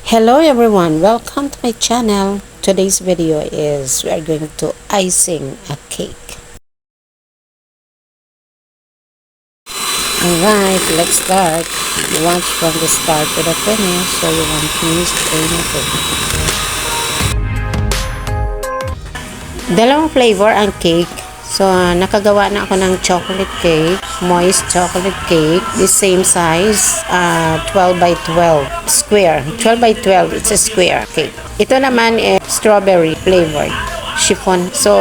Hello everyone, welcome to my channel. Today's video is we are going to icing a cake. Alright, let's start. Watch from the start to the finish so you won't miss anything. Dalawang flavor ang cake. So, nakagawa na ako ng chocolate cake, moist chocolate cake, the same size, 12 by 12 square. 12 by 12, it's a square cake. Ito naman is strawberry flavored chiffon. So,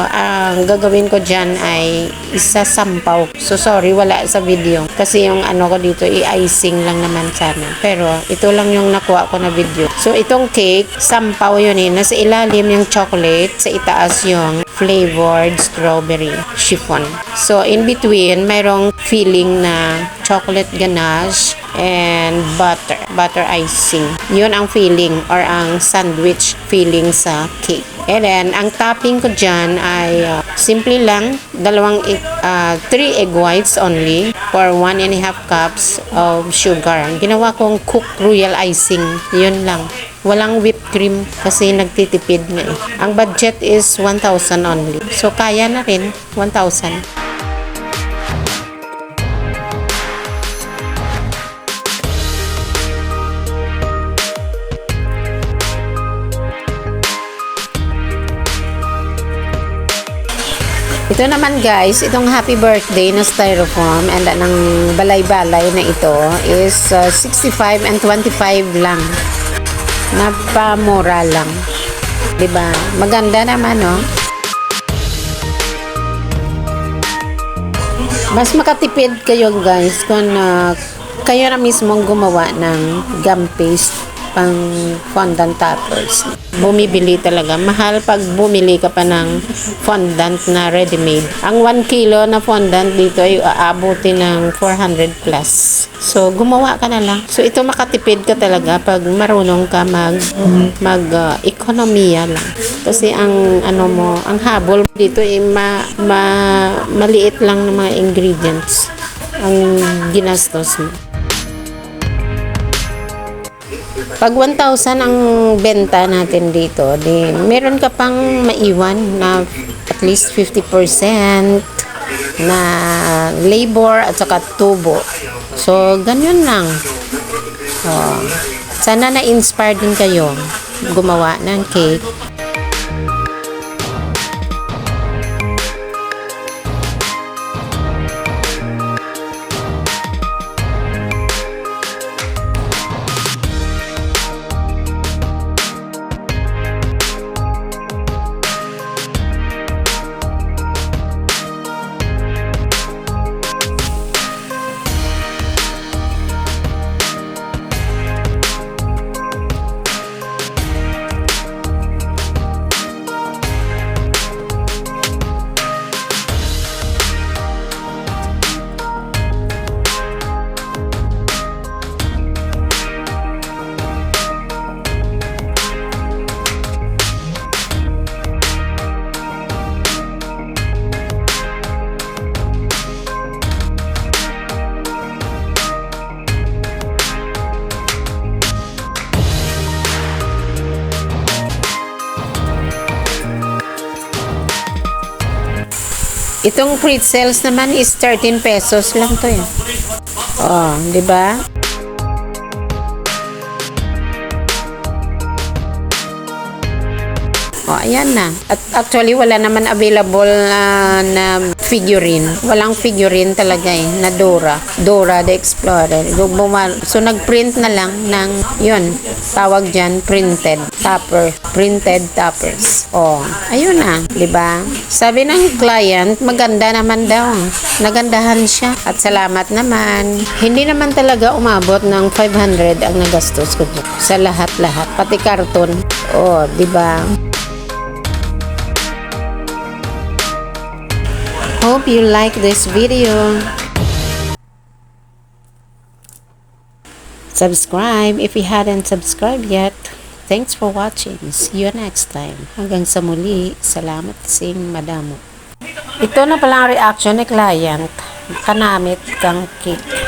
ang gagawin ko dyan ay isasampaw. So, sorry, wala sa video. Kasi yung ano ko dito, i-icing lang naman sana. Pero, ito lang yung nakuha ko na video. So, itong cake, sampaw yun eh. Nasa ilalim yung chocolate, sa itaas yung flavored strawberry chiffon. So, in between, mayroong filling na chocolate ganache and butter icing. Yun ang filling or ang sandwich filling sa cake. And then, ang topping ko dyan ay simple lang, 3 egg whites only for 1.5 cups of sugar. Ginawa kong cooked royal icing. Yun lang. Walang whipped cream kasi nagtitipid nga eh. Ang budget is 1,000 only. So, kaya na rin, 1,000. Ito naman guys, itong happy birthday na styrofoam and ng balay-balay na ito is 65 and 25 lang. Napamura lang. 'Di ba? Maganda naman, no? Mas makatipid kayo guys kung kayo na mismong gumawa ng gum paste pang fondant toppers. Bumibili talaga. Mahal pag bumili ka pa ng fondant na ready-made. Ang 1 kilo na fondant dito ay aabuti ng 400 plus. So, gumawa ka na lang. So, ito makatipid ka talaga pag marunong ka ekonomiya lang. Kasi ang ang habol dito ay maliit lang ng mga ingredients ang ginastos mo. Pag 1,000 ang benta natin dito, di meron ka pang maiwan na at least 50% na labor at saka tubo. So, ganyan lang. Sana na-inspire din kayo gumawa ng cake. Itong pretzels naman is 13 pesos lang to eh. Oh, 'di ba? Oh, ayan na. At actually, wala naman available na figurine. Walang figurine talaga eh, na Dora. Dora the Explorer. So, nag-print na lang ng, yun, tawag dyan, printed topper. Printed toppers. Oh, ayun na. Diba? Sabi ng client, maganda naman daw. Nagandahan siya. At salamat naman. Hindi naman talaga umabot ng 500 ang nagastos ko dyan. Sa lahat-lahat. Pati karton. Oh, diba? Hope you like this video. Subscribe if you hadn't subscribed yet. Thanks for watching. See you next time. Hanggang sa muli. Salamat sing madamo. Ito na pala ang reaction ni client. Kanamit kang cake.